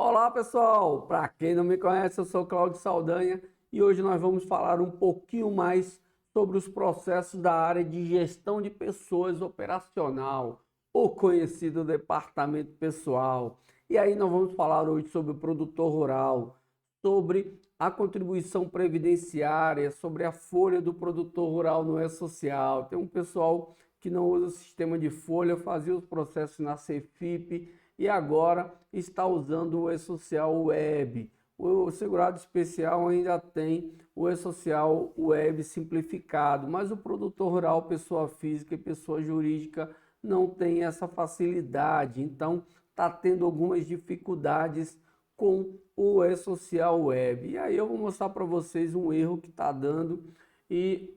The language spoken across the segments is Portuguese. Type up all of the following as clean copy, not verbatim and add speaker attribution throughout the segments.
Speaker 1: Olá pessoal, para quem não me conhece, eu sou Cláudio Saldanha e hoje nós vamos falar um pouquinho mais sobre os processos da área de gestão de pessoas operacional, o conhecido departamento pessoal. E aí nós vamos falar hoje sobre o produtor rural, sobre a contribuição previdenciária, sobre a folha do produtor rural no E-Social. Tem um pessoal que não usa o sistema de folha, fazia os processos na Cefip e agora está usando o E-Social Web. O segurado especial ainda tem o E-Social Web simplificado, mas o produtor rural, pessoa física e pessoa jurídica não tem essa facilidade, então está tendo algumas dificuldades com o E-Social Web. E aí eu vou mostrar para vocês um erro que está dando e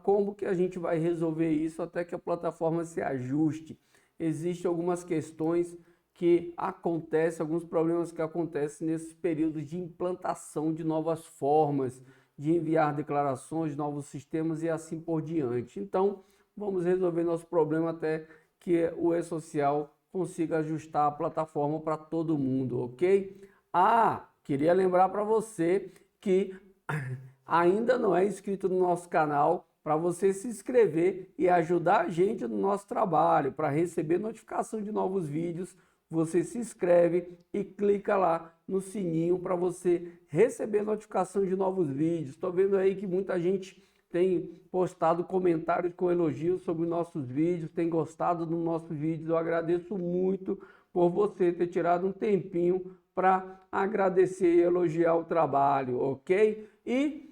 Speaker 1: como que a gente vai resolver isso até que a plataforma se ajuste. Existem algumas questões que acontecem, alguns problemas que acontecem nesses períodos de implantação de novas formas, de enviar declarações, novos sistemas e assim por diante. Então, vamos resolver nosso problema até que o E-Social consiga ajustar a plataforma para todo mundo, ok? Queria lembrar para você que ainda não é inscrito no nosso canal, para você se inscrever e ajudar a gente no nosso trabalho, para receber notificação de novos vídeos. Você se inscreve e clica lá no sininho para você receber notificação de novos vídeos. Estou vendo aí que muita gente tem postado comentários com elogios sobre nossos vídeos, tem gostado dos nossos vídeos. Eu agradeço muito por você ter tirado um tempinho para agradecer e elogiar o trabalho, ok? E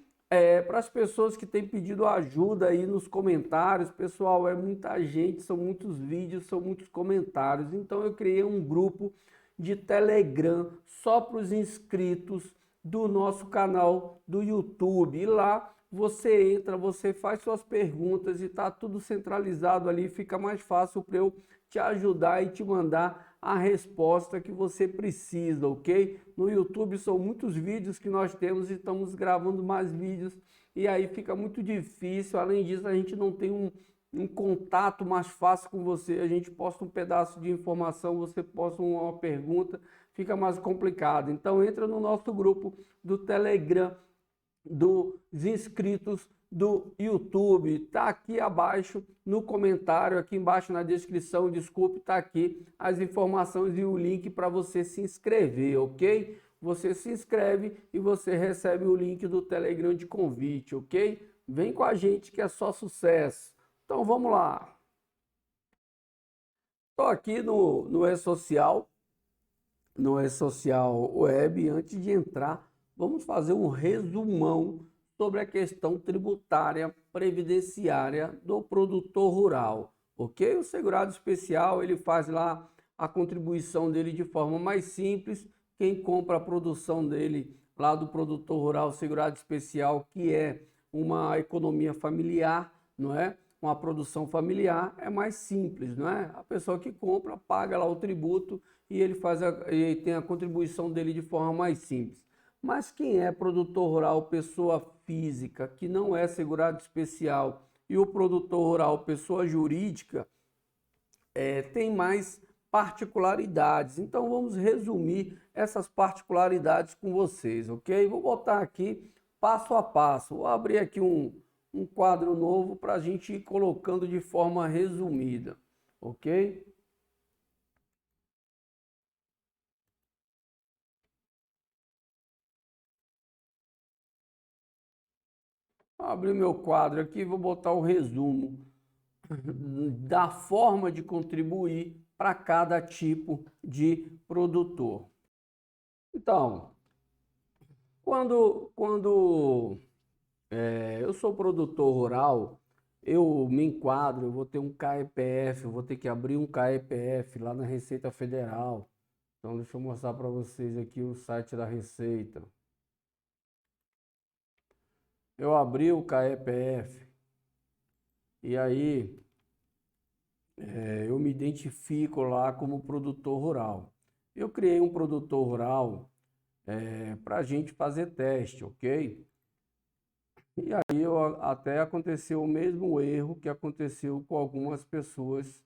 Speaker 1: para as pessoas que têm pedido ajuda aí nos comentários, pessoal, é muita gente, são muitos vídeos, são muitos comentários. Então eu criei um grupo de Telegram só para os inscritos do nosso canal do YouTube. E lá você entra, você faz suas perguntas e está tudo centralizado ali, fica mais fácil para eu te ajudar e te mandar a resposta que você precisa, ok? No YouTube são muitos vídeos que nós temos e estamos gravando mais vídeos e aí fica muito difícil. Além disso, a gente não tem um contato mais fácil com você. A gente posta um pedaço de informação, você posta uma pergunta, fica mais complicado. Então entra no nosso grupo do Telegram, dos inscritos do YouTube, tá aqui abaixo no comentário, aqui embaixo na descrição, desculpe, tá aqui as informações e o link para você se inscrever, ok? Você se inscreve e você recebe o link do Telegram de convite, ok? Vem com a gente que é só sucesso. Então vamos lá. Estou aqui no E-Social, no E-Social Web. Antes de entrar, vamos fazer um resumão sobre a questão tributária previdenciária do produtor rural, ok? O segurado especial, ele faz lá a contribuição dele de forma mais simples. Quem compra a produção dele lá do produtor rural segurado especial, que é uma economia familiar, não é? Uma produção familiar é mais simples, não é? A pessoa que compra paga lá o tributo e ele e tem a contribuição dele de forma mais simples. Mas quem é produtor rural, pessoa física, que não é segurado especial, e o produtor rural, pessoa jurídica, tem mais particularidades. Então vamos resumir essas particularidades com vocês, ok? Vou botar aqui passo a passo. Vou abrir aqui um quadro novo para a gente ir colocando de forma resumida, ok? Vou abrir meu quadro aqui e vou botar o resumo da forma de contribuir para cada tipo de produtor. Então, quando eu sou produtor rural, eu me enquadro, eu vou ter um KEPF, eu vou ter que abrir um KEPF lá na Receita Federal. Então, deixa eu mostrar para vocês aqui o site da Receita. Eu abri o KEPF e aí eu me identifico lá como produtor rural. Eu criei um produtor rural para a gente fazer teste, ok? E aí até aconteceu o mesmo erro que aconteceu com algumas pessoas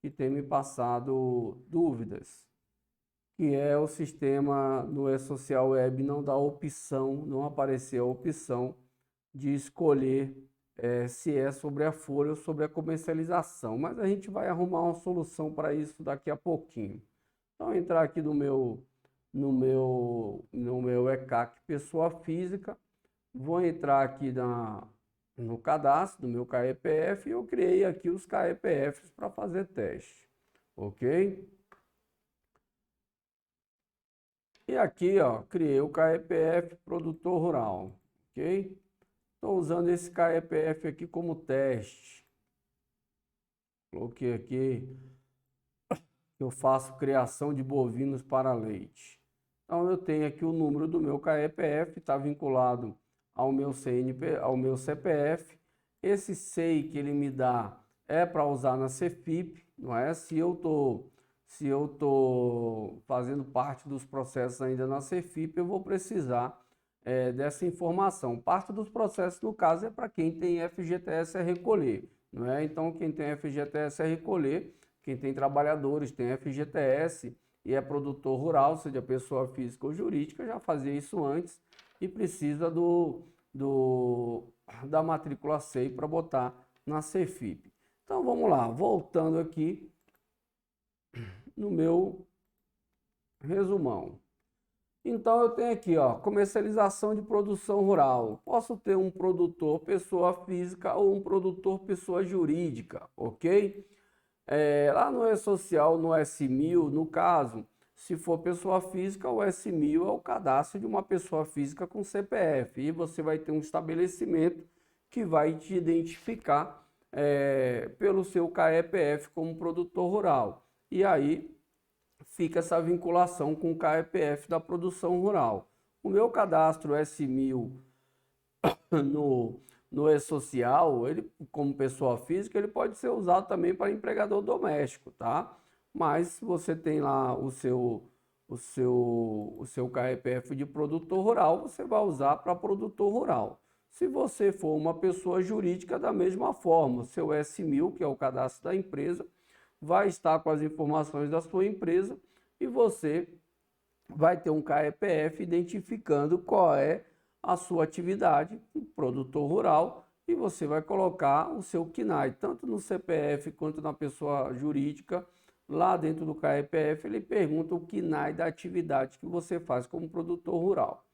Speaker 1: que têm me passado dúvidas. que é o sistema no E-Social Web, não dá opção, não apareceu a opção de escolher se é sobre a folha ou sobre a comercialização, mas a gente vai arrumar uma solução para isso daqui a pouquinho. Então, entrar aqui no meu ECAC pessoa física, vou entrar aqui no cadastro do meu CAEPF e eu criei aqui os CAEPFs para fazer teste, ok? E aqui, ó, criei o CAEPF produtor rural, ok? Estou usando esse CAEPF aqui como teste. Coloquei aqui que eu faço criação de bovinos para leite. Então, eu tenho aqui o número do meu CAEPF, está vinculado ao meu CNP, ao meu CPF. Esse SEI que ele me dá é para usar na CEFIP, não é? Se eu tô fazendo parte dos processos ainda na CEFIP, eu vou precisar dessa informação. Parte dos processos, no caso, é para quem tem FGTS a recolher, não é? Então, quem tem FGTS a recolher, quem tem trabalhadores, tem FGTS e é produtor rural, seja pessoa física ou jurídica, já fazia isso antes e precisa da matrícula SEI para botar na CEFIP. Então, vamos lá, voltando aqui no meu resumão. Então, eu tenho aqui, ó, comercialização de produção rural. Posso ter um produtor pessoa física ou um produtor pessoa jurídica, ok? Lá no E-Social, no S1000, no caso, se for pessoa física, o S1000 é o cadastro de uma pessoa física com CPF. E você vai ter um estabelecimento que vai te identificar pelo seu CAEPF como produtor rural. E aí fica essa vinculação com o CAEPF da produção rural. O meu cadastro S1000 no E-Social, ele, como pessoa física, ele pode ser usado também para empregador doméstico, tá? Mas você tem lá o seu CAEPF de produtor rural, você vai usar para produtor rural. Se você for uma pessoa jurídica, da mesma forma, seu S1000, que é o cadastro da empresa, vai estar com as informações da sua empresa e você vai ter um CAEPF identificando qual é a sua atividade, produtor rural, e você vai colocar o seu CNAE, tanto no CPF quanto na pessoa jurídica. Lá dentro do CAEPF, ele pergunta o CNAE da atividade que você faz como produtor rural.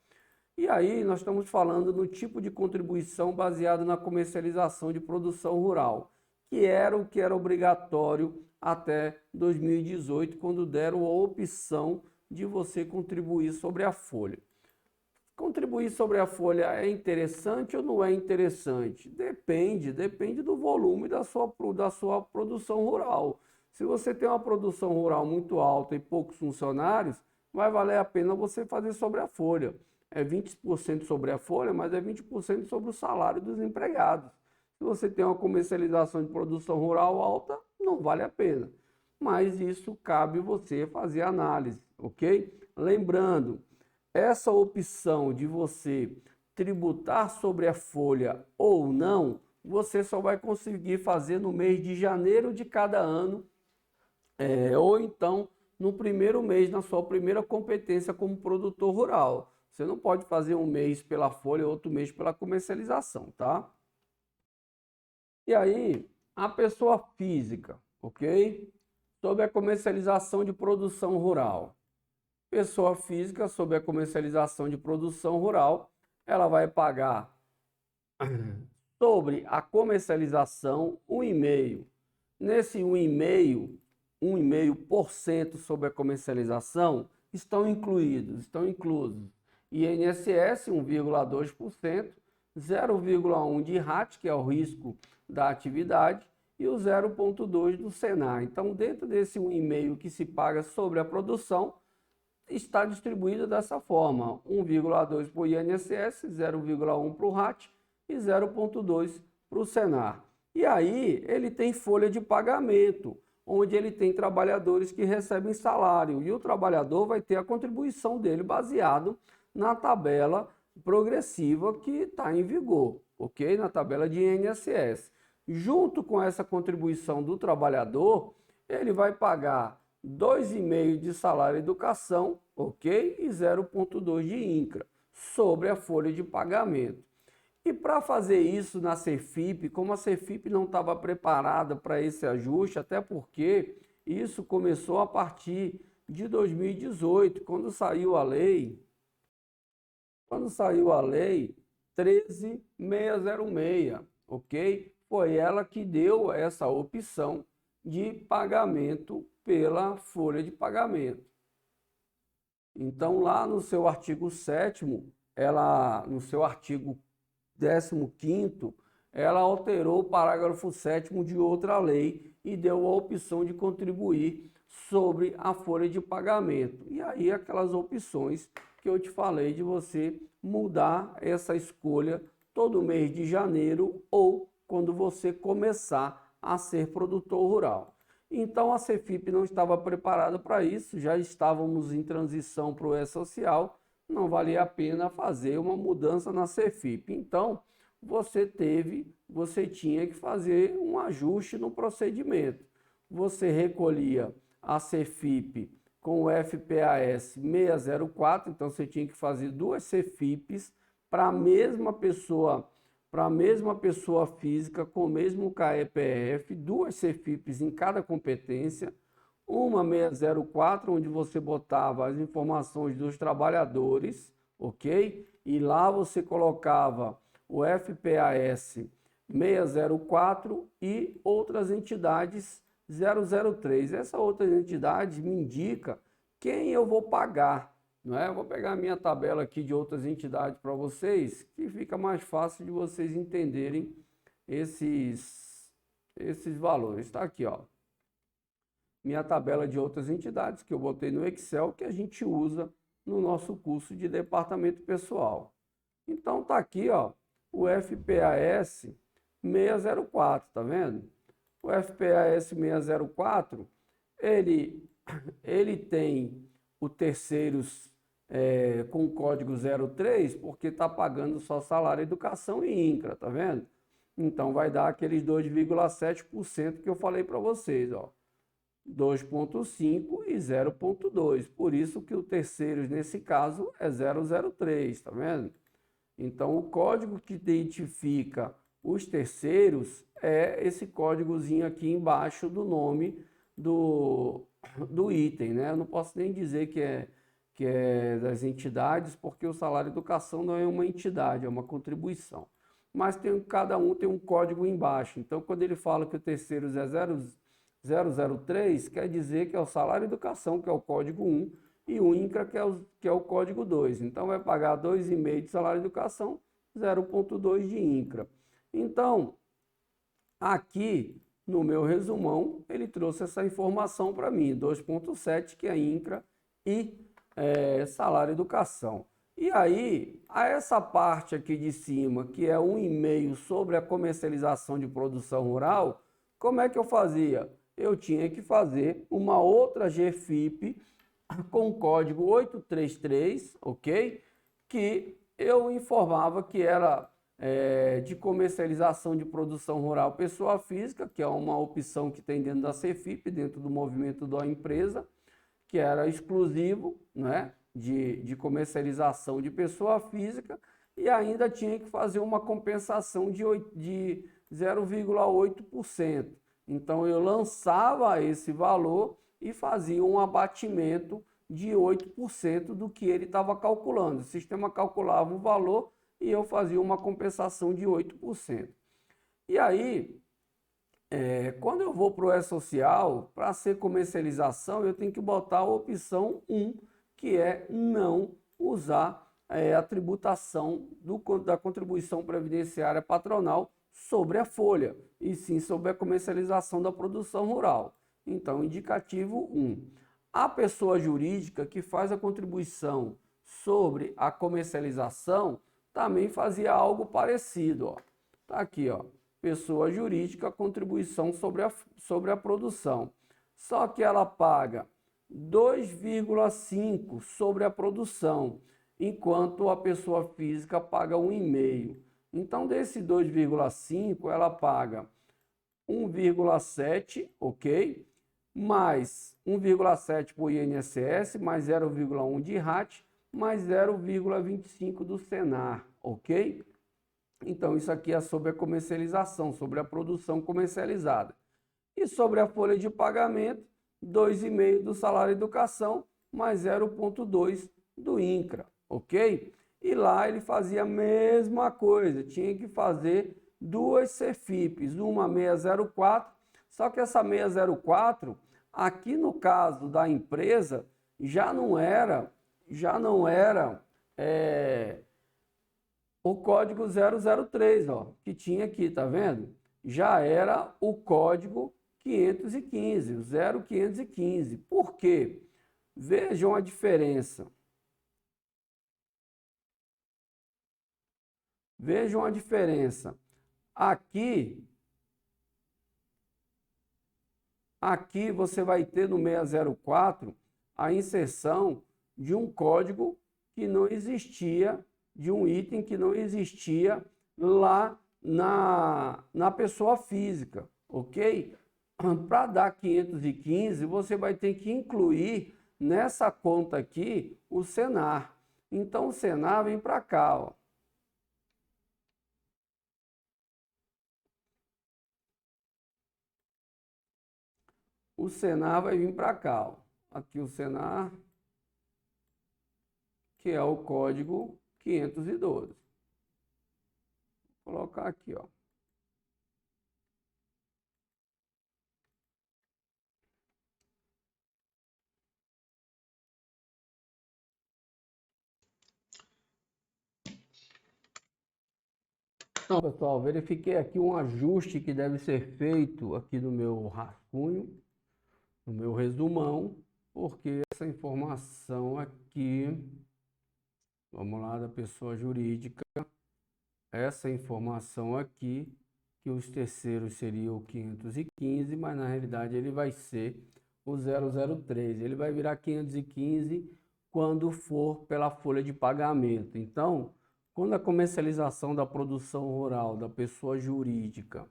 Speaker 1: E aí nós estamos falando no tipo de contribuição baseado na comercialização de produção rural, que era o que era obrigatório até 2018, quando deram a opção de você contribuir sobre a folha. Contribuir sobre a folha é interessante ou não é interessante? Depende do volume da sua produção rural. Se você tem uma produção rural muito alta e poucos funcionários, vai valer a pena você fazer sobre a folha. É 20% sobre a folha, mas é 20% sobre o salário dos empregados. Se você tem uma comercialização de produção rural alta, não vale a pena. Mas isso cabe você fazer análise, ok? Lembrando, essa opção de você tributar sobre a folha ou não, você só vai conseguir fazer no mês de janeiro de cada ano, ou então no primeiro mês, na sua primeira competência como produtor rural. Você não pode fazer um mês pela folha, outro mês pela comercialização, tá? E aí, a pessoa física, ok? Sobre a comercialização de produção rural. Pessoa física, sobre a comercialização de produção rural, ela vai pagar sobre a comercialização 1,5%. Nesse 1,5% sobre a comercialização estão inclusos INSS 1,2%, 0,1% de RAT, que é o risco da atividade, e o 0,2% do Senar. Então, dentro desse 1,5% que se paga sobre a produção, está distribuída dessa forma: 1,2% para o INSS, 0,1% para o RAT e 0,2% para o Senar. E aí ele tem folha de pagamento, onde ele tem trabalhadores que recebem salário, e o trabalhador vai ter a contribuição dele baseado na tabela progressiva que está em vigor, ok? Na tabela de INSS. Junto com essa contribuição do trabalhador, ele vai pagar 2,5 de salário educação, ok? E 0,2 de INCRA sobre a folha de pagamento. E para fazer isso na Cefip, como a Cefip não estava preparada para esse ajuste, até porque isso começou a partir de 2018, quando saiu a lei 13.606, ok? Foi ela que deu essa opção de pagamento pela folha de pagamento. Então, lá no seu artigo 7º, no seu artigo 15º, ela alterou o parágrafo 7º de outra lei e deu a opção de contribuir sobre a folha de pagamento. E aí aquelas opções que eu te falei de você mudar essa escolha todo mês de janeiro ou quando você começar a ser produtor rural. Então a Cefip não estava preparada para isso, já estávamos em transição para o E-Social, não valia a pena fazer uma mudança na Cefip. Então você tinha que fazer um ajuste no procedimento. Você recolhia a Cefip com o FPAS 604, então você tinha que fazer duas Cefips para a mesma pessoa física com o mesmo CAEPF, duas Cefips em cada competência, uma 604, onde você botava as informações dos trabalhadores, ok? E lá você colocava o FPAS 604 e outras entidades 003. Essa outra entidade me indica quem eu vou pagar, não é? Eu vou pegar a minha tabela aqui de outras entidades para vocês, que fica mais fácil de vocês entenderem esses valores. Está aqui, ó. Minha tabela de outras entidades que eu botei no Excel, que a gente usa no nosso curso de departamento pessoal. Então tá aqui, ó, o FPAS 604, tá vendo? O FPAS 604, ele tem o terceiros com código 03, porque está pagando só salário, educação e INCRA, tá vendo? Então vai dar aqueles 2,7% que eu falei para vocês, ó. 2,5 e 0,2. Por isso que o terceiros nesse caso é 003, tá vendo? Então o código que identifica os terceiros é esse códigozinho aqui embaixo do nome do item, né? Eu não posso nem dizer que é das entidades, porque o salário educação não é uma entidade, é uma contribuição. Mas cada um tem um código embaixo. Então, quando ele fala que o terceiros é 003, quer dizer que é o salário educação, que é o código 1, e o INCRA, que é o código 2. Então, vai pagar 2,5 de salário educação, 0,2 de INCRA. Então, aqui no meu resumão, ele trouxe essa informação para mim, 2,7, que é INCRA e salário educação. E aí, essa parte aqui de cima, que é 1,5 sobre a comercialização de produção rural, como é que eu fazia? Eu tinha que fazer uma outra GFIP com código 833, ok? Que eu informava que era de comercialização de produção rural pessoa física, que é uma opção que tem dentro da Cefip, dentro do movimento da empresa, que era exclusivo, né, de comercialização de pessoa física, e ainda tinha que fazer uma compensação de 0,8%. Então eu lançava esse valor e fazia um abatimento de 8% do que ele estava calculando. O sistema calculava o valor e eu fazia uma compensação de 8%. E aí, quando eu vou para o E-Social, para ser comercialização, eu tenho que botar a opção 1, que é não usar a tributação da contribuição previdenciária patronal sobre a folha, e sim sobre a comercialização da produção rural. Então, indicativo 1. A pessoa jurídica que faz a contribuição sobre a comercialização também fazia algo parecido, ó. Tá aqui, ó. Pessoa jurídica, contribuição sobre a produção. Só que ela paga 2,5 sobre a produção, enquanto a pessoa física paga 1,5. Então, desse 2,5, ela paga 1,7, ok? mais 1,7 para o INSS, mais 0,1 de RAT, mais 0,25 do Senar, ok? Então, isso aqui é sobre a comercialização, sobre a produção comercializada. E sobre a folha de pagamento, 2,5 do salário educação, mais 0,2 do INCRA, ok? E lá ele fazia a mesma coisa, tinha que fazer duas CFIPs, uma 604, só que essa 604, aqui no caso da empresa, já não era o código 003, ó, que tinha aqui, tá vendo? Já era o código 515, o 0515. Por quê? Vejam a diferença. Vejam a diferença. Aqui você vai ter no 604 a inserção de um código que não existia, de um item que não existia lá na pessoa física, ok? Para dar 515, você vai ter que incluir nessa conta aqui o Senar. Então, o Senar vem para cá, ó. O Senar vai vir para cá, ó. Aqui o Senar, que é o código 512. Vou colocar aqui, ó. Então, pessoal, verifiquei aqui um ajuste que deve ser feito aqui no meu rascunho, no meu resumão, porque essa informação aqui, vamos lá, da pessoa jurídica, essa informação aqui, que os terceiros seriam o 515, mas na realidade ele vai ser o 003. Ele vai virar 515 quando for pela folha de pagamento. Então, quando a comercialização da produção rural da pessoa jurídica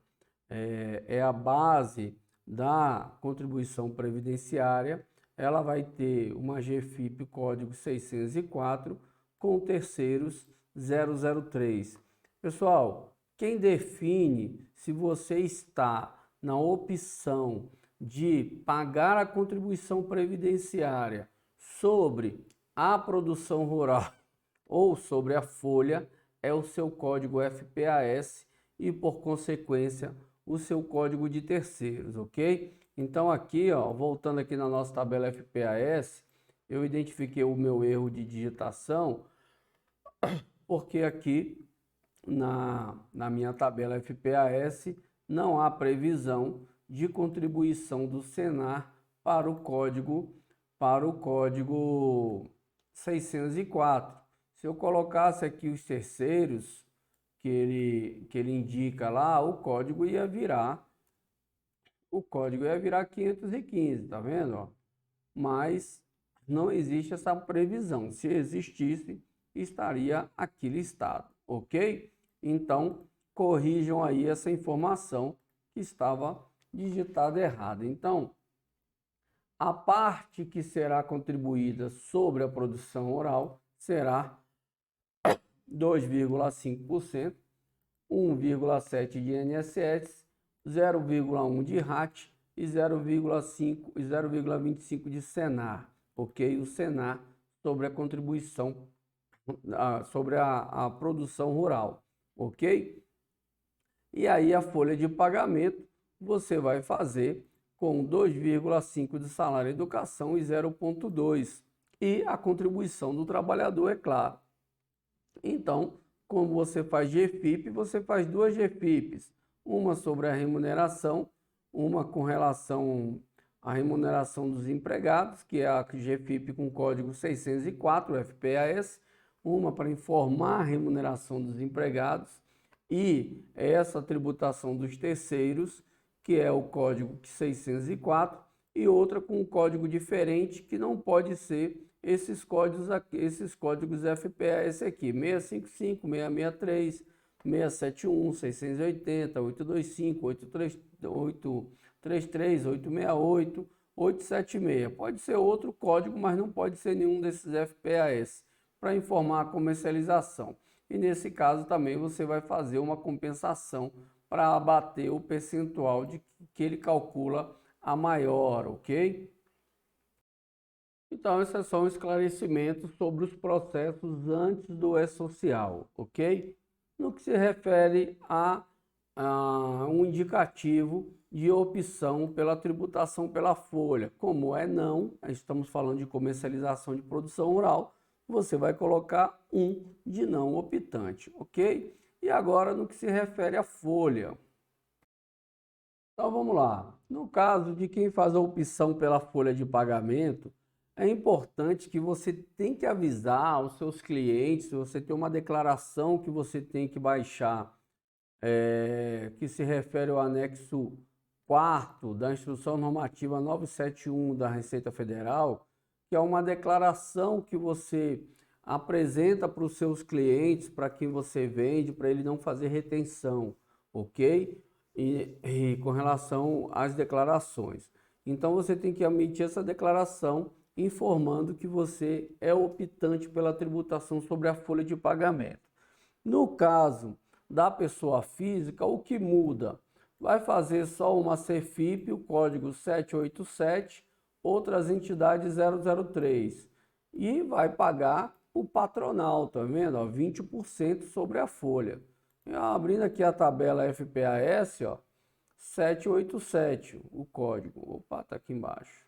Speaker 1: é a base da contribuição previdenciária, ela vai ter uma GFIP código 604 com terceiros 003. Pessoal, quem define se você está na opção de pagar a contribuição previdenciária sobre a produção rural ou sobre a folha é o seu código FPAS e, por consequência, o seu código de terceiros, ok? Então aqui, ó, voltando aqui na nossa tabela FPAS, eu identifiquei o meu erro de digitação, porque aqui na minha tabela FPAS não há previsão de contribuição do Senar para o código 604. Se eu colocasse aqui os terceiros que ele indica lá, o código ia virar 515, tá vendo, ó? Mas não existe essa previsão. Se existisse, estaria aqui listado, ok? Então, corrijam aí essa informação que estava digitada errada. Então, a parte que será contribuída sobre a produção rural será 2,5%, 1,7% de INSS, 0,1% de RAT e 0,5% e 0,25% de Senar, ok? O Senar sobre a contribuição, sobre a produção rural, ok? E aí a folha de pagamento você vai fazer com 2,5% de salário educação e 0,2%. E a contribuição do trabalhador, é claro. Então, como você faz GFIP, você faz duas GFIPs. Uma sobre a remuneração, uma com relação à remuneração dos empregados, que é a GFIP com código 604, FPAS, uma para informar a remuneração dos empregados e essa tributação dos terceiros, que é o código 604, e outra com um código diferente que não pode ser esses códigos aqui, esses códigos FPAS aqui, 655, 663, 671, 680, 825, 833, 868, 876. Pode ser outro código, mas não pode ser nenhum desses FPAS para informar a comercialização. E nesse caso também você vai fazer uma compensação para abater o percentual de que ele calcula a maior, ok? Então, esse é só um esclarecimento sobre os processos antes do E-Social, ok? No que se refere a um indicativo de opção pela tributação pela folha. Como é não, estamos falando de comercialização de produção rural, você vai colocar um de não optante, ok? E agora, no que se refere à folha. Então, vamos lá. No caso de quem faz a opção pela folha de pagamento, é importante que você tem que avisar os seus clientes, você tem uma declaração que você tem que baixar, que se refere ao anexo 4º da Instrução Normativa 971 da Receita Federal, que é uma declaração que você apresenta para os seus clientes, para quem você vende, para ele não fazer retenção, ok? E com relação às declarações. Então você tem que emitir essa declaração informando que você é optante pela tributação sobre a folha de pagamento. No caso da pessoa física, o que muda? Vai fazer só uma CFIP, o código 787, outras entidades 003 e vai pagar o patronal, tá vendo? Ó, 20% sobre a folha. Abrindo aqui a tabela FPAS, ó, 787, o código. Opa, tá aqui embaixo.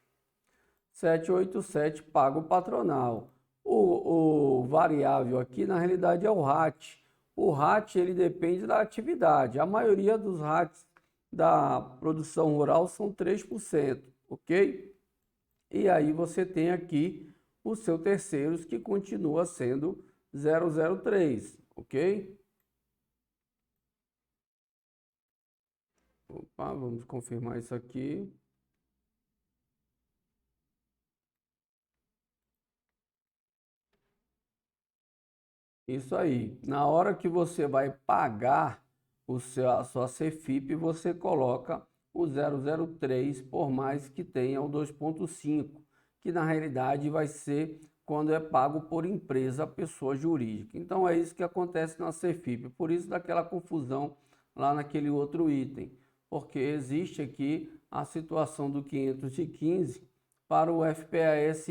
Speaker 1: 787 paga o patronal. O variável aqui, na realidade, é o RAT. O RAT, ele depende da atividade. A maioria dos RATs da produção rural são 3%, ok? E aí você tem aqui o seu terceiros, que continua sendo 003, ok? Opa, vamos confirmar isso aqui. Isso aí. Na hora que você vai pagar a sua CFIP, você coloca o 003, por mais que tenha o 2,5, que na realidade vai ser quando é pago por empresa, pessoa jurídica. Então é isso que acontece na CFIP. Por isso daquela confusão lá naquele outro item, porque existe aqui a situação do 515 para o FPAS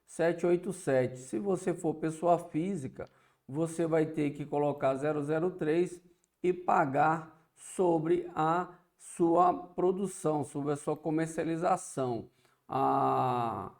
Speaker 1: 787. Se você for pessoa física, você vai ter que colocar 003 e pagar sobre a sua produção, sobre a sua comercialização. A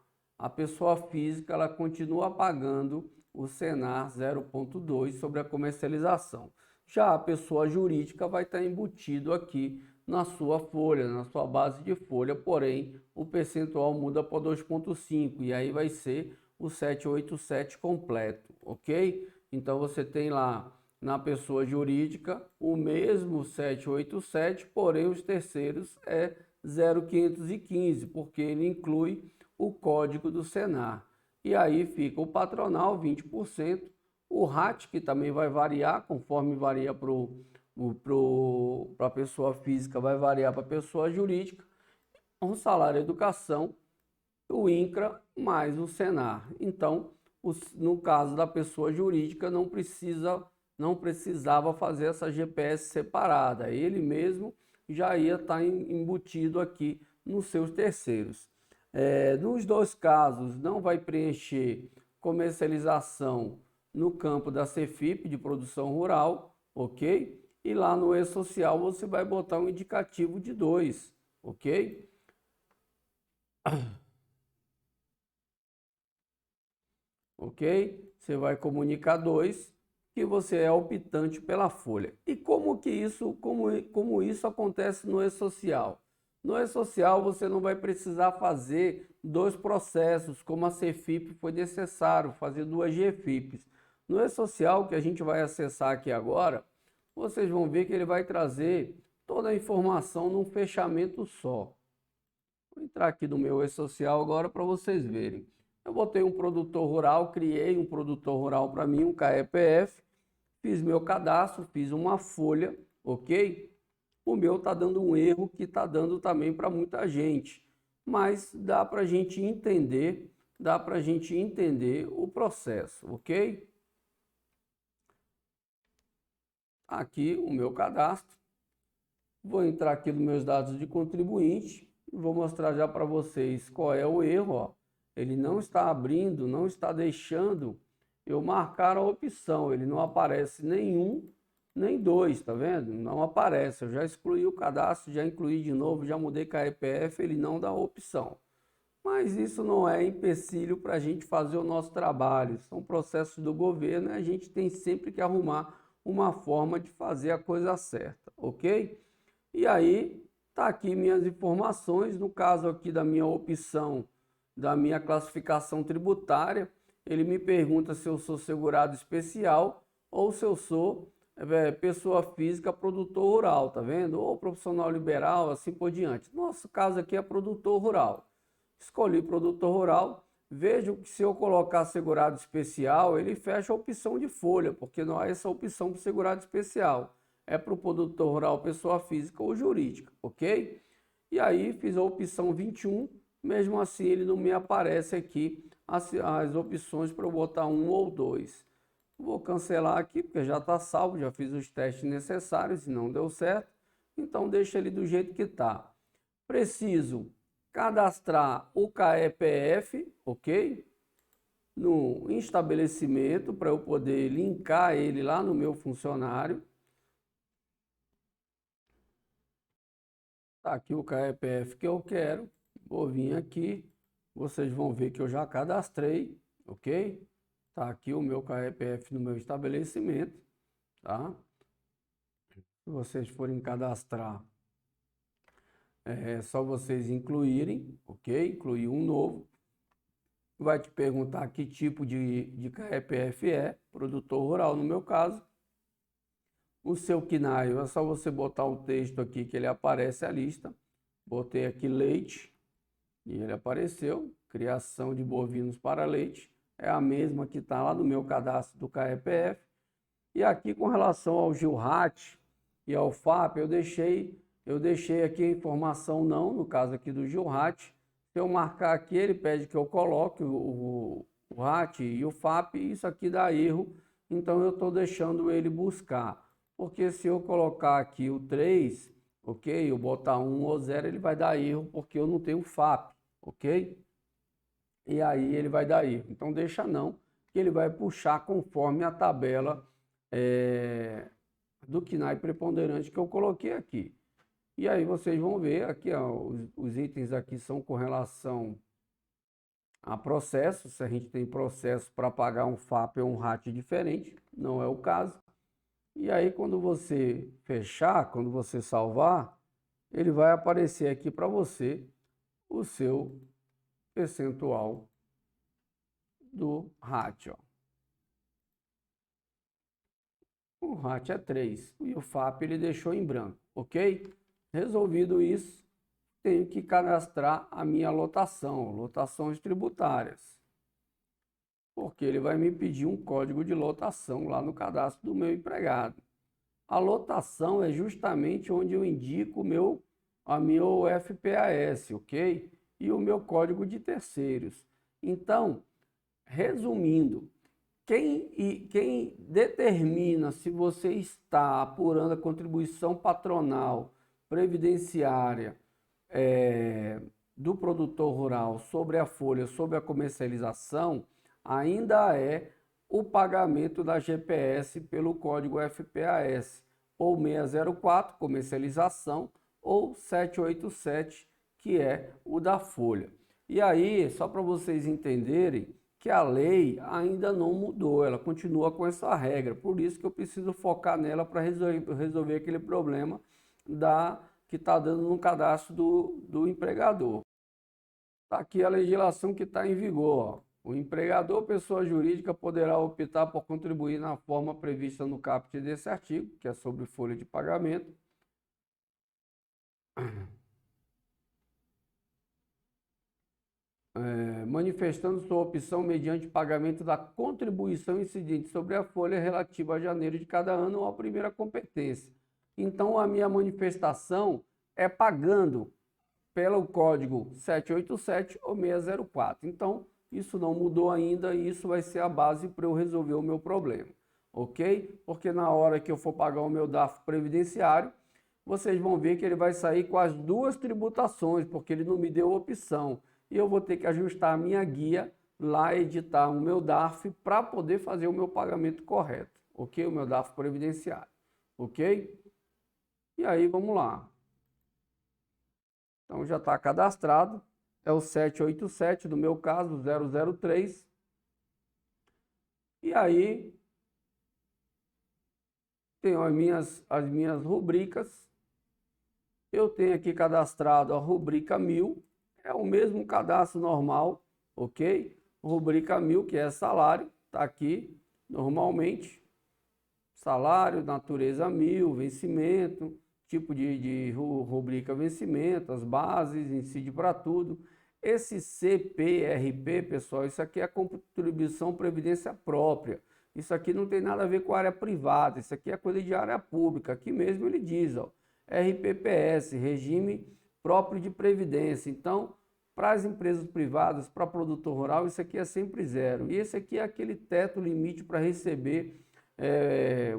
Speaker 1: pessoa física, ela continua pagando o Senar 0,2 sobre a comercialização. Já a pessoa jurídica vai estar embutido aqui na sua folha, na sua base de folha, porém o percentual muda para 2,5 e aí vai ser o 787 completo, ok? Então você tem lá na pessoa jurídica o mesmo 787, porém os terceiros é 0,515, porque ele inclui o código do Senar. E aí fica o patronal 20%, o RAT, que também vai variar, conforme varia para a pessoa física, vai variar para a pessoa jurídica, o salário educação, o INCRA mais o Senar. Então, no caso da pessoa jurídica, não precisava fazer essa GPS separada. Ele mesmo já ia estar embutido aqui nos seus terceiros. Nos dois casos, não vai preencher comercialização no campo da CFIP, de produção rural, ok? E lá no E-Social você vai botar um indicativo de 2, ok? Ok? Você vai comunicar 2 que você é optante pela folha. E como isso acontece no E-Social? No E-Social você não vai precisar fazer 2 processos, como a CFIP foi necessário, fazer 2 GFIPs. No E-Social, que a gente vai acessar aqui agora, vocês vão ver que ele vai trazer toda a informação num fechamento só. Vou entrar aqui no meu E-Social agora para vocês verem. Eu botei um produtor rural, criei um produtor rural para mim, um KEPF, fiz meu cadastro, fiz uma folha, ok? O meu está dando um erro que está dando também para muita gente. mas dá para a gente entender, o processo, ok? Aqui o meu cadastro. Vou entrar aqui nos meus dados de contribuinte e vou mostrar já para vocês qual é o erro. Ó. Ele não está abrindo, não está deixando eu marcar a opção. Ele não aparece nenhum, nem dois, tá vendo? Não aparece. Eu já excluí o cadastro, já incluí de novo, já mudei KEPF, ele não dá opção. Mas isso não é empecilho para a gente fazer o nosso trabalho. São processos do governo e a gente tem sempre que arrumar uma forma de fazer a coisa certa, ok? E aí, tá aqui minhas informações, no caso aqui da minha opção, da minha classificação tributária, ele me pergunta se eu sou segurado especial ou se eu sou pessoa física produtor rural, tá vendo? Ou profissional liberal, assim por diante. Nosso caso aqui é produtor rural. Escolhi produtor rural, vejo que se eu colocar segurado especial, ele fecha a opção de folha, porque não há essa opção para segurado especial. É para o produtor rural, pessoa física ou jurídica, ok? E aí fiz a opção 21, mesmo assim ele não me aparece aqui as opções para eu botar um ou dois. Vou cancelar aqui, porque já está salvo, já fiz os testes necessários e não deu certo. Então deixa ele do jeito que está. Preciso cadastrar o KEPF, ok? No estabelecimento, para eu poder linkar ele lá no meu funcionário. Tá aqui o KEPF que eu quero. Vou vir aqui. Vocês vão ver que eu já cadastrei, ok? Tá aqui o meu KEPF no meu estabelecimento, tá? Se vocês forem cadastrar, é só vocês incluírem, ok? Incluir um novo. Vai te perguntar que tipo de KEPF é, produtor rural no meu caso. O seu KNAI, é só você botar o texto aqui que ele aparece a lista. Botei aqui leite e ele apareceu. Criação de bovinos para leite. É a mesma que está lá no meu cadastro do KEPF. E aqui com relação ao GILRAT e ao FAP, eu deixei aqui a informação não, no caso aqui do GILRAT. Se eu marcar aqui, ele pede que eu coloque o RAT e o FAP, e isso aqui dá erro, então eu estou deixando ele buscar. Porque se eu colocar aqui o 3, ok, eu botar 1 ou 0, ele vai dar erro, porque eu não tenho FAP, ok? E aí ele vai dar erro. Então deixa não, que ele vai puxar conforme a tabela do KNAI preponderante que eu coloquei aqui. E aí vocês vão ver aqui, ó, os itens aqui são com relação a processo. Se a gente tem processo para pagar um FAP ou um RAT diferente, não é o caso. E aí quando você fechar, quando você salvar, ele vai aparecer aqui para você o seu percentual do RAT, ó. O RAT é 3 e o FAP ele deixou em branco, ok? Resolvido isso, tenho que cadastrar a minha lotação, lotações tributárias, porque ele vai me pedir um código de lotação lá no cadastro do meu empregado. A lotação é justamente onde eu indico a meu FPAS, ok? E o meu código de terceiros. Então, resumindo, quem determina se você está apurando a contribuição patronal, previdenciária, do produtor rural sobre a folha, sobre a comercialização, ainda é o pagamento da GPS pelo código FPAS, ou 604, comercialização, ou 787, que é o da folha. E aí, só para vocês entenderem, que a lei ainda não mudou, ela continua com essa regra, por isso que eu preciso focar nela para resolver aquele problema que está dando no cadastro do empregador. Está aqui a legislação que está em vigor. Ó. O empregador, pessoa jurídica, poderá optar por contribuir na forma prevista no caput desse artigo, que é sobre folha de pagamento. Manifestando sua opção mediante pagamento da contribuição incidente sobre a folha relativa a janeiro de cada ano ou a primeira competência. Então, a minha manifestação é pagando pelo código 787 ou 604. Então, isso não mudou ainda e isso vai ser a base para eu resolver o meu problema, ok? Porque na hora que eu for pagar o meu DARF previdenciário, vocês vão ver que ele vai sair com as duas tributações, porque ele não me deu opção. E eu vou ter que ajustar a minha guia lá, editar o meu DARF para poder fazer o meu pagamento correto, ok? O meu DARF previdenciário, ok? E aí, vamos lá. Então, já está cadastrado. É o 787, no meu caso, 003. E aí, tenho as minhas rubricas. Eu tenho aqui cadastrado a rubrica 1000, é o mesmo cadastro normal, ok? Rubrica 1000, que é salário, está aqui normalmente. Salário, natureza 1000, vencimento, tipo de rubrica vencimento, as bases, incide para tudo. Esse CPRP, pessoal, isso aqui é contribuição previdência própria. Isso aqui não tem nada a ver com a área privada, isso aqui é coisa de área pública. Aqui mesmo ele diz, ó, RPPS, regime próprio de previdência. Então, para as empresas privadas, para produtor rural, isso aqui é sempre zero. E esse aqui é aquele teto limite para receber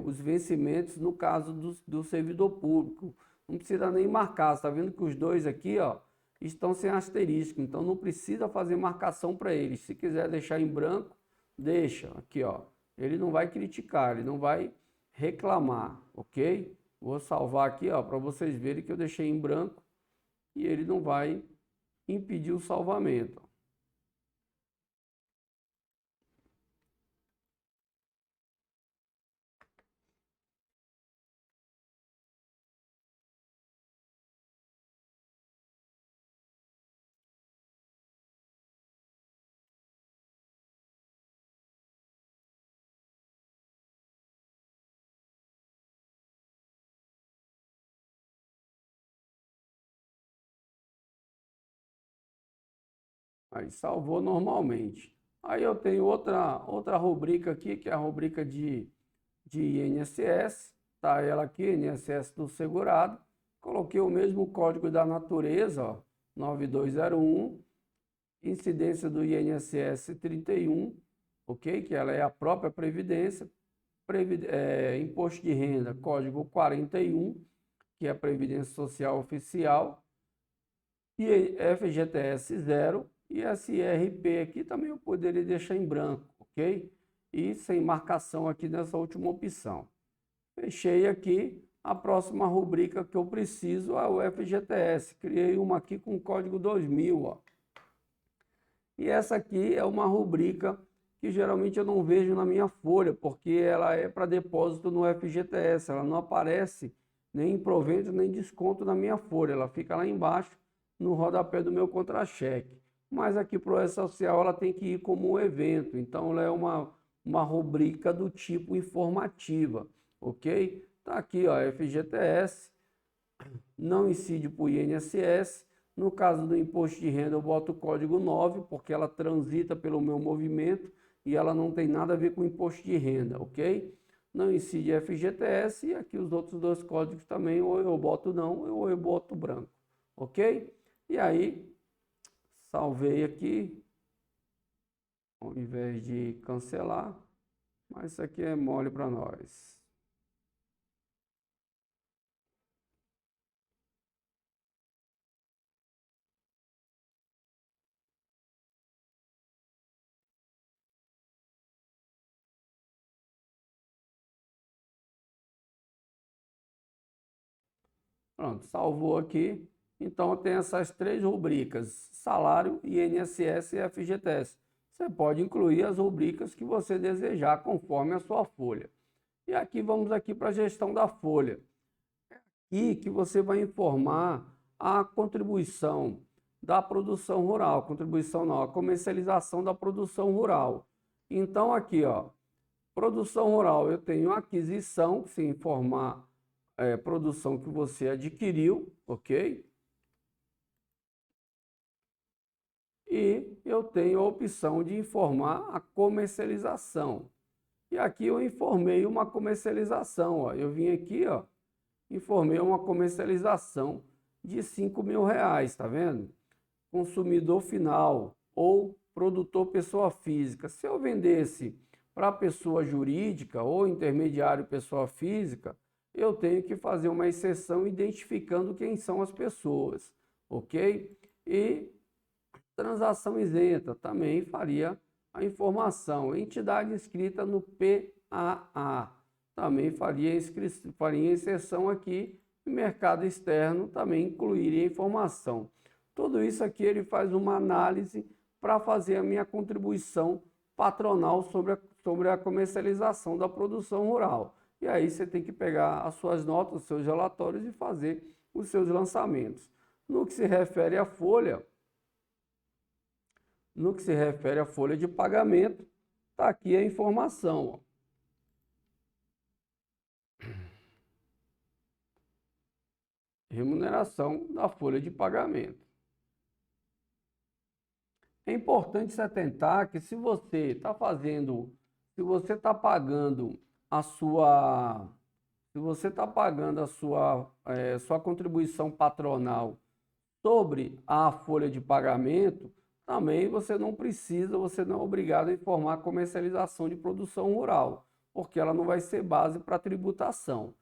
Speaker 1: os vencimentos no caso do servidor público. Não precisa nem marcar, você está vendo que os dois aqui, ó, estão sem asterisco, então não precisa fazer marcação para eles. Se quiser deixar em branco, deixa aqui, ó. Ele não vai criticar, ele não vai reclamar, ok? Vou salvar aqui, ó, para vocês verem que eu deixei em branco e ele não vai impedir o salvamento. Aí salvou normalmente. Aí eu tenho outra rubrica aqui, que é a rubrica de INSS, tá ela aqui, INSS do segurado. Coloquei o mesmo código da natureza, ó, 9201, incidência do INSS 31, ok? Que ela é a própria previdência, imposto de renda, código 41, que é a Previdência Social Oficial, e FGTS 0, e SRP aqui também eu poderia deixar em branco, ok? E sem marcação aqui nessa última opção. Fechei aqui. A próxima rubrica que eu preciso é o FGTS. Criei uma aqui com código 2000, ó. E essa aqui é uma rubrica que geralmente eu não vejo na minha folha, porque ela é para depósito no FGTS. Ela não aparece nem em provento nem desconto na minha folha. Ela fica lá embaixo no rodapé do meu contra-cheque. Mas aqui para o E-Social ela tem que ir como um evento. Então ela é uma rubrica do tipo informativa, ok? Tá aqui, ó, FGTS, não incide para o INSS. No caso do imposto de renda, eu boto o código 9, porque ela transita pelo meu movimento e ela não tem nada a ver com imposto de renda, ok? Não incide FGTS e aqui os outros dois códigos também, ou eu boto não, ou eu boto branco, ok? E aí, salvei aqui, ao invés de cancelar, mas isso aqui é mole para nós. Pronto, salvou aqui. Então tem essas três rubricas: salário, INSS e FGTS. Você pode incluir as rubricas que você desejar conforme a sua folha. E aqui vamos aqui para a gestão da folha. E que você vai informar a contribuição da produção rural, contribuição não, a comercialização da produção rural. Então aqui, ó, produção rural, eu tenho aquisição, se informar produção que você adquiriu, ok? E eu tenho a opção de informar a comercialização. E aqui eu informei uma comercialização, ó. Eu vim aqui, ó, informei uma comercialização de R$ 5.000, tá vendo? Consumidor final ou produtor pessoa física. Se eu vendesse para pessoa jurídica ou intermediário pessoa física, eu tenho que fazer uma exceção identificando quem são as pessoas, ok? E transação isenta, também faria a informação. Entidade inscrita no PAA, também faria inserção aqui. E mercado externo também incluiria informação. Tudo isso aqui ele faz uma análise para fazer a minha contribuição patronal sobre a comercialização da produção rural. E aí você tem que pegar as suas notas, os seus relatórios e fazer os seus lançamentos. No que se refere à folha, de pagamento, está aqui a informação, ó. Remuneração da folha de pagamento. É importante se atentar que se você está pagando a sua, sua contribuição patronal sobre a folha de pagamento, também você não é obrigado a informar a comercialização de produção rural, porque ela não vai ser base para tributação.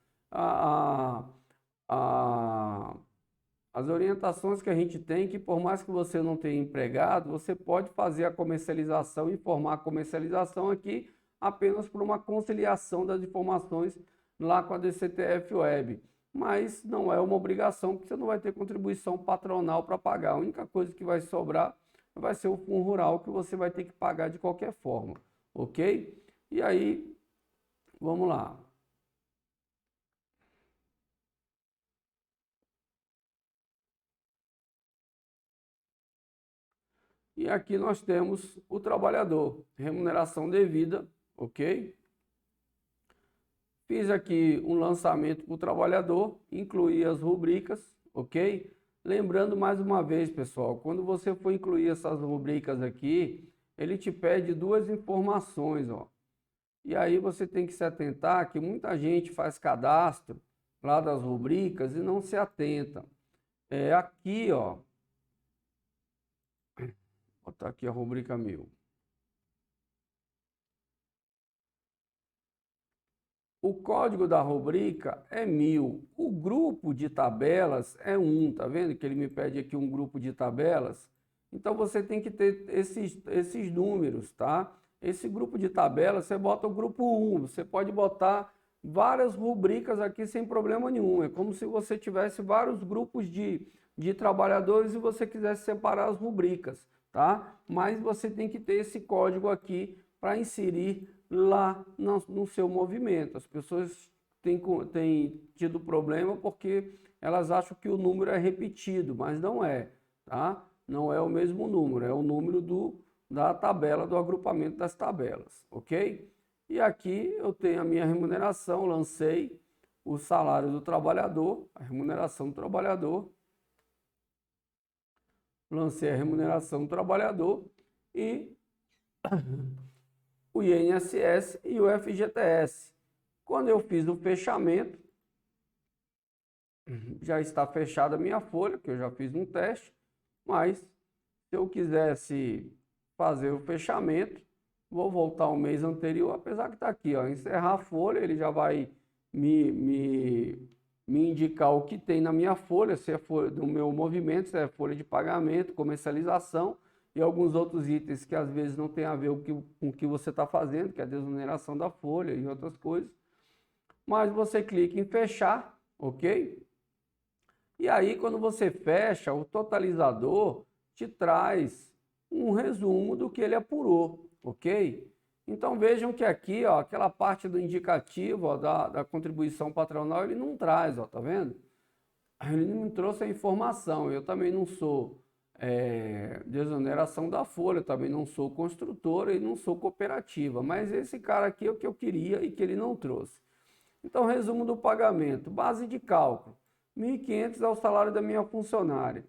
Speaker 1: As orientações que a gente tem, que por mais que você não tenha empregado, você pode fazer a comercialização, informar a comercialização aqui apenas por uma conciliação das informações lá com a DCTF Web. Mas não é uma obrigação, porque você não vai ter contribuição patronal para pagar. A única coisa que vai sobrar vai ser o fundo rural, que você vai ter que pagar de qualquer forma, ok? E aí, vamos lá. E aqui nós temos o trabalhador, remuneração devida, ok? Fiz aqui um lançamento para o trabalhador, incluí as rubricas, ok? Lembrando mais uma vez, pessoal, quando você for incluir essas rubricas aqui, ele te pede duas informações, ó. E aí você tem que se atentar que muita gente faz cadastro lá das rubricas e não se atenta. Aqui, ó. Vou botar aqui a rubrica 1000. O código da rubrica é 1000. O grupo de tabelas é 1. Tá vendo que ele me pede aqui um grupo de tabelas? Então você tem que ter esses números, tá? Esse grupo de tabelas, você bota o grupo 1. Você pode botar várias rubricas aqui sem problema nenhum. É como se você tivesse vários grupos de trabalhadores e você quisesse separar as rubricas, tá? Mas você tem que ter esse código aqui para inserir lá no seu movimento. As pessoas têm tido problema porque elas acham que o número é repetido, mas não é, tá? Não é o mesmo número, é o número da tabela, do agrupamento das tabelas, ok? E aqui eu tenho a minha remuneração, lancei o salário do trabalhador, a remuneração do trabalhador, lancei a remuneração do trabalhador e o INSS e o FGTS. Quando eu fiz o fechamento, já está fechada a minha folha, que eu já fiz um teste, mas se eu quisesse fazer o fechamento, vou voltar ao mês anterior, apesar que está aqui, ó, encerrar a folha, ele já vai me indicar o que tem na minha folha, se é folha do meu movimento, se é folha de pagamento, comercialização, e alguns outros itens que às vezes não tem a ver com o que você está fazendo, que é a desoneração da folha e outras coisas. Mas você clica em fechar, ok? E aí quando você fecha, o totalizador te traz um resumo do que ele apurou, ok? Então vejam que aqui, ó, aquela parte do indicativo, ó, da contribuição patronal, ele não traz, ó, tá vendo? Ele não trouxe a informação. Eu também não sou desoneração da folha, também não sou construtora e não sou cooperativa, mas esse cara aqui é o que eu queria e que ele não trouxe. Então, resumo do pagamento, base de cálculo, R$ 1.500 é o salário da minha funcionária.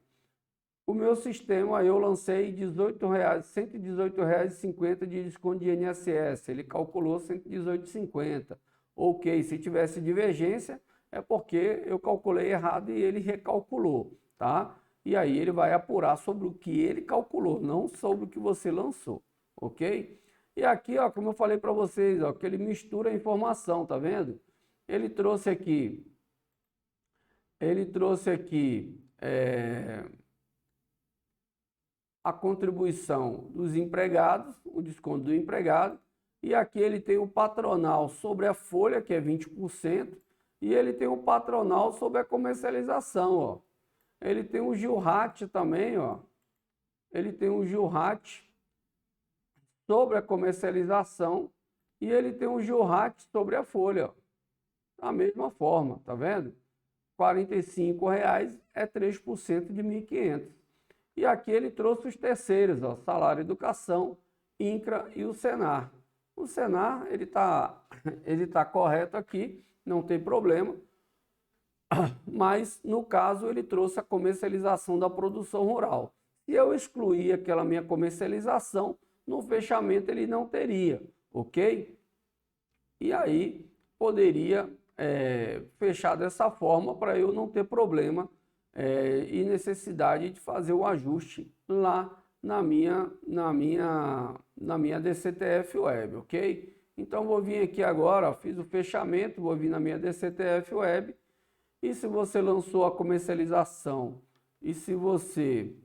Speaker 1: O meu sistema, eu lancei R$ 118,50 de desconto de INSS, ele calculou R$ 118,50. Ok, se tivesse divergência, é porque eu calculei errado e ele recalculou. tá? E aí ele vai apurar sobre o que ele calculou, não sobre o que você lançou, ok? E aqui, ó, como eu falei para vocês, ó, que ele mistura a informação, tá vendo? Ele trouxe aqui, a contribuição dos empregados, o desconto do empregado, e aqui ele tem o patronal sobre a folha, que é 20%, e ele tem o patronal sobre a comercialização, ó. Ele tem o Gilhat também, ó. Ele tem o Gilhat sobre a comercialização e ele tem o Gilhat sobre a folha, ó. Da mesma forma, tá vendo? R$ 45,00 é 3% de 1.500. E aqui ele trouxe os terceiros, ó, salário, educação, INCRA e o Senar. O Senar, ele tá correto aqui, não tem problema, mas no caso ele trouxe a comercialização da produção rural. Se eu excluir aquela minha comercialização, no fechamento ele não teria, ok? E aí poderia fechar dessa forma para eu não ter problema e necessidade de fazer o ajuste lá na minha DCTF Web, ok? Então vou vir aqui agora, ó, fiz o fechamento, vou vir na minha DCTF Web e se você lançou a comercialização e se você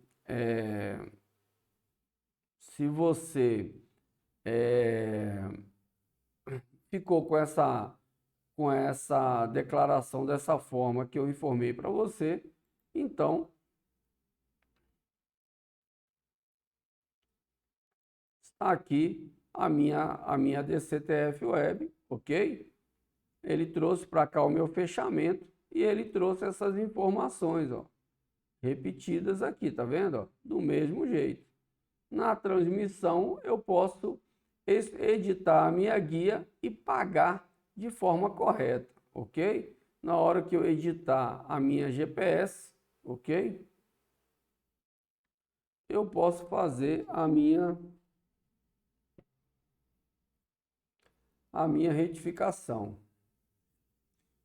Speaker 1: ficou com essa declaração dessa forma que eu informei para você, então está aqui a minha DCTF Web, ok? Ele trouxe para cá o meu fechamento e ele trouxe essas informações, ó, repetidas aqui, tá vendo? Ó, do mesmo jeito. Na transmissão eu posso editar a minha guia e pagar de forma correta, ok? Na hora que eu editar a minha GPS, ok? Eu posso fazer a minha retificação,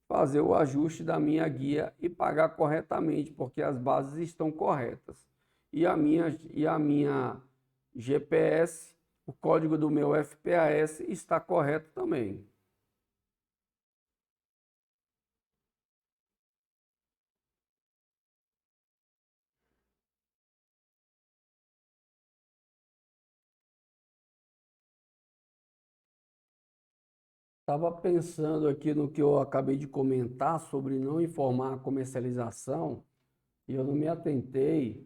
Speaker 1: fazer o ajuste da minha guia e pagar corretamente, porque as bases estão corretas. E a minha GPS, o código do meu FPAS está correto também. Estava pensando aqui no que eu acabei de comentar sobre não informar a comercialização e eu não me atentei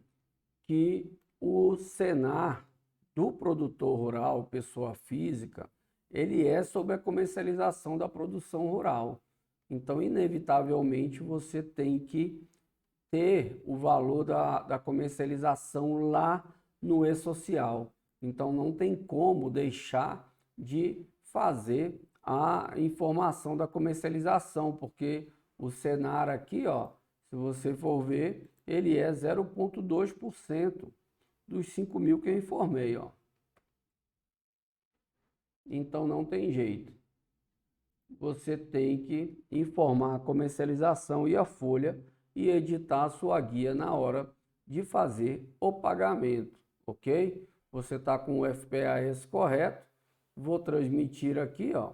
Speaker 1: que o Senar do produtor rural, pessoa física, ele é sobre a comercialização da produção rural. Então, inevitavelmente, você tem que ter o valor da comercialização lá no e-social. Então, não tem como deixar de fazer a informação da comercialização, porque o Senar aqui, ó, se você for ver, ele é 0,2% dos 5.000 que eu informei, ó. Então não tem jeito. Você tem que informar a comercialização e a folha e editar a sua guia na hora de fazer o pagamento, ok? Você está com o FPAS correto. Vou transmitir aqui, ó.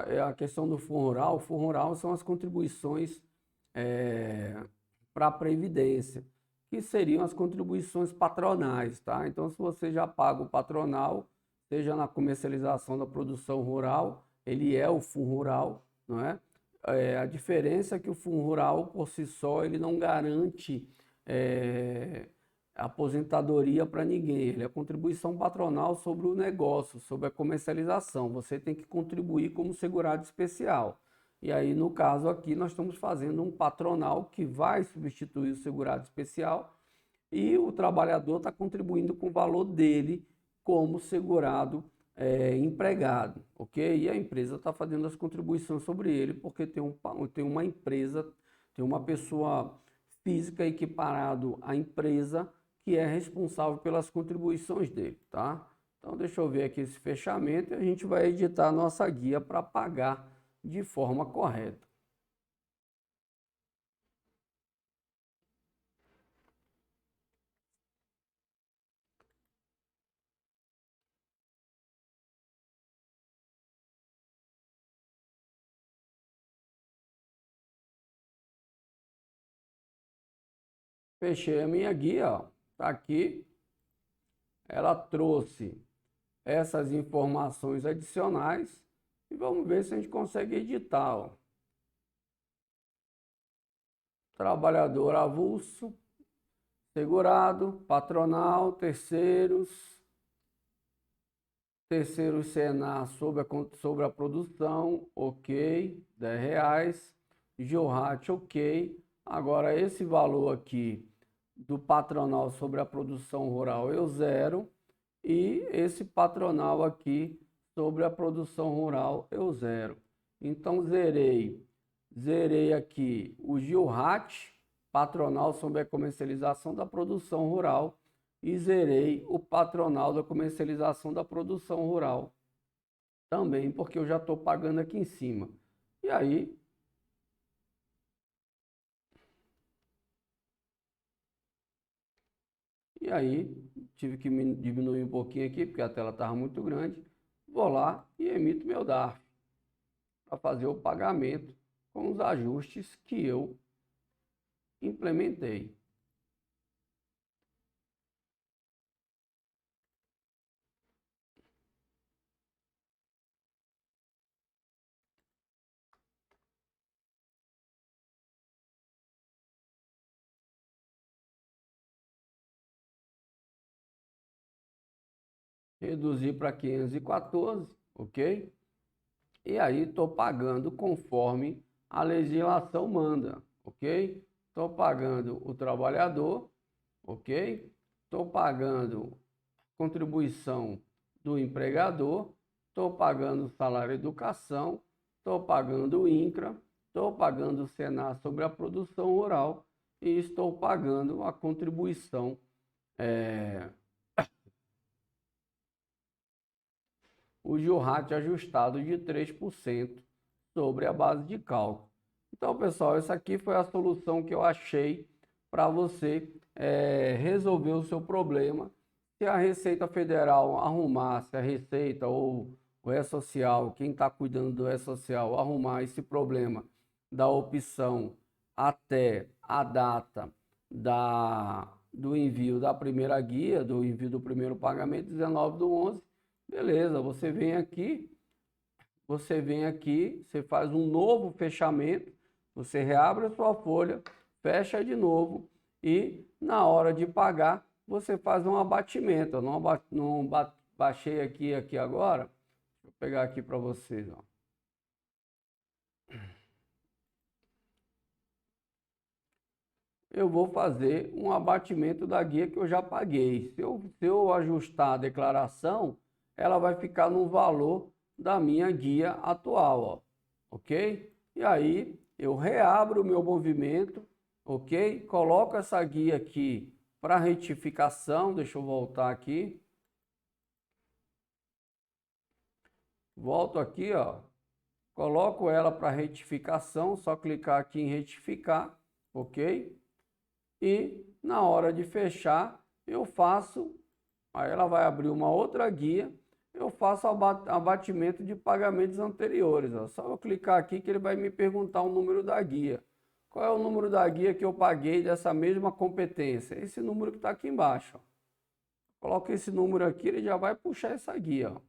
Speaker 1: É a questão do Fundo Rural. O Fundo Rural são as contribuições para a Previdência, que seriam as contribuições patronais, tá? Então, se você já paga o patronal, seja na comercialização da produção rural, ele é o Fundo Rural, não é? A diferença é que o Fundo Rural, por si só, ele não garante aposentadoria para ninguém. Ele é contribuição patronal sobre o negócio, sobre a comercialização. Você tem que contribuir como segurado especial. E aí, no caso aqui, nós estamos fazendo um patronal que vai substituir o segurado especial e o trabalhador está contribuindo com o valor dele como segurado empregado, ok? E a empresa está fazendo as contribuições sobre ele porque tem uma empresa, tem uma pessoa física equiparado à empresa que é responsável pelas contribuições dele, tá? Então, deixa eu ver aqui esse fechamento e a gente vai editar a nossa guia para pagar de forma correta. Fechei a minha guia, ó. Tá aqui. Ela trouxe essas informações adicionais e vamos ver se a gente consegue editar, ó. Trabalhador avulso, segurado, patronal, terceiros Senar sobre a produção, ok, R$10, Georat, ok. Agora esse valor aqui do patronal sobre a produção rural eu zero e esse patronal aqui sobre a produção rural eu zero. Então zerei aqui o Georat, patronal sobre a comercialização da produção rural, e zerei o patronal da comercialização da produção rural também, porque eu já estou pagando aqui em cima. E aí tive que diminuir um pouquinho aqui, porque a tela estava muito grande. Vou lá e emito meu DARF para fazer o pagamento com os ajustes que eu implementei. Reduzi para 514, ok? E aí estou pagando conforme a legislação manda, ok? Estou pagando o trabalhador, ok? Estou pagando contribuição do empregador, estou pagando salário educação, estou pagando o INCRA, estou pagando o Senar sobre a produção rural e estou pagando a contribuição o Georat ajustado de 3% sobre a base de cálculo. Então, pessoal, essa aqui foi a solução que eu achei para você resolver o seu problema. Se a Receita Federal arrumar, se a Receita ou o E-Social, quem está cuidando do E-Social, arrumar esse problema da opção até a data do envio da primeira guia, do envio do primeiro pagamento, 19/11, beleza, você faz um novo fechamento, você reabre a sua folha, fecha de novo e na hora de pagar, você faz um abatimento. Eu não baixei aqui agora, vou pegar aqui para vocês, ó. Eu vou fazer um abatimento da guia que eu já paguei. Se eu ajustar a declaração, ela vai ficar no valor da minha guia atual, ó, ok? E aí eu reabro o meu movimento, ok? Coloco essa guia aqui para retificação, deixa eu voltar aqui. Volto aqui, ó, coloco ela para retificação, só clicar aqui em retificar, ok? E na hora de fechar, eu faço, aí ela vai abrir uma outra guia, eu faço abatimento de pagamentos anteriores. Ó. Só eu clicar aqui que ele vai me perguntar o número da guia. Qual é o número da guia que eu paguei dessa mesma competência? Esse número que está aqui embaixo. Ó. Coloca esse número aqui, ele já vai puxar essa guia. Ó.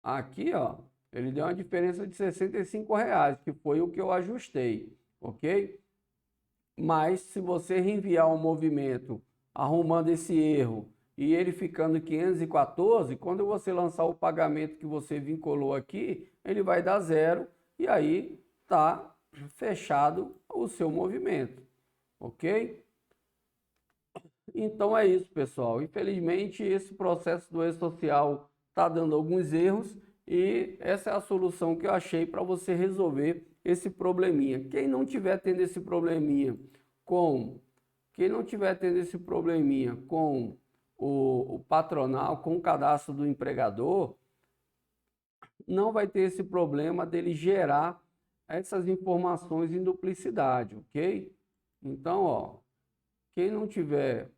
Speaker 1: Aqui, ó, ele deu uma diferença de R$65, que foi o que eu ajustei, ok? Mas se você reenviar um movimento arrumando esse erro e ele ficando 514, quando você lançar o pagamento que você vinculou aqui, ele vai dar zero e aí está fechado o seu movimento, ok? Então é isso, pessoal. Infelizmente, esse processo do E-Social está dando alguns erros E essa é a solução que eu achei para você resolver esse probleminha. Quem não tiver tendo esse probleminha com Quem não tiver tendo esse probleminha com o patronal, com o cadastro do empregador, não vai ter esse problema dele gerar essas informações em duplicidade, ok? Então, ó, quem não tiver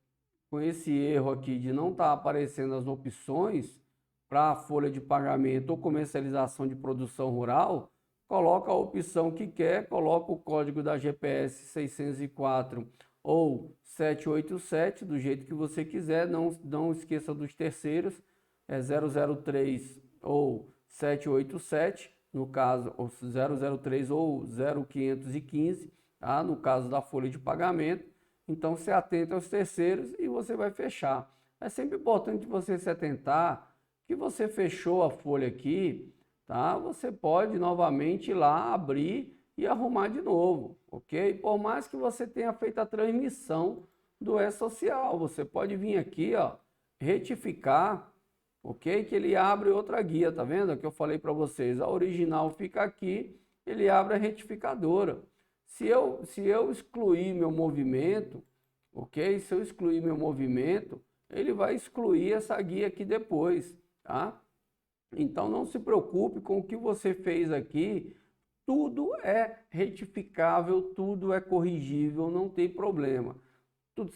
Speaker 1: com esse erro aqui de não estar aparecendo as opções para a folha de pagamento ou comercialização de produção rural, coloca a opção que quer, coloca o código da GPS 604 ou 787, do jeito que você quiser, não esqueça dos terceiros, é 003 ou 787, no caso, ou 003 ou 0515, tá? No caso da folha de pagamento. Então, se atenta aos terceiros e você vai fechar. É sempre importante você se atentar que você fechou a folha aqui, tá? Você pode novamente ir lá abrir e arrumar de novo, ok? Por mais que você tenha feito a transmissão do E-Social, você pode vir aqui, ó, retificar, ok? Que ele abre outra guia, tá vendo? Que eu falei para vocês, a original fica aqui, ele abre a retificadora. Se eu excluir meu movimento, ok? Se eu excluir meu movimento, ele vai excluir essa guia aqui depois, tá? Então não se preocupe com o que você fez aqui, tudo é retificável, tudo é corrigível, não tem problema. Tudo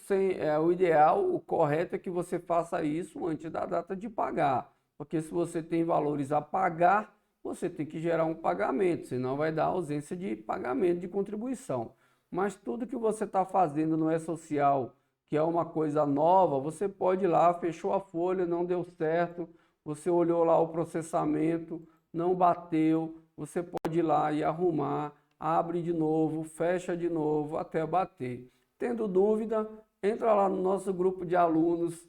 Speaker 1: o ideal, o correto é que você faça isso antes da data de pagar, porque se você tem valores a pagar, você tem que gerar um pagamento, senão vai dar ausência de pagamento de contribuição. Mas tudo que você está fazendo no E-Social, que é uma coisa nova, você pode ir lá, fechou a folha, não deu certo, você olhou lá o processamento, não bateu, você pode ir lá e arrumar, abre de novo, fecha de novo até bater. Tendo dúvida, entra lá no nosso grupo de alunos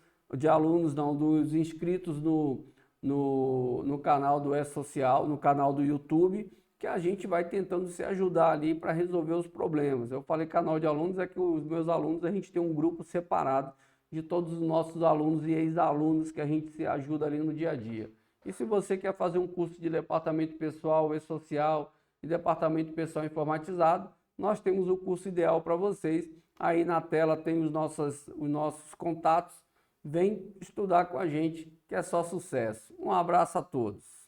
Speaker 1: não, dos inscritos no canal do E-Social, no canal do YouTube, que a gente vai tentando se ajudar ali para resolver os problemas. Eu falei canal de alunos, é que os meus alunos, a gente tem um grupo separado de todos os nossos alunos e ex-alunos que a gente se ajuda ali no dia a dia. E se você quer fazer um curso de departamento pessoal, E-Social e departamento pessoal informatizado, nós temos o curso ideal para vocês. Aí na tela tem os nossos contatos. Vem estudar com a gente, que é só sucesso. Um abraço a todos.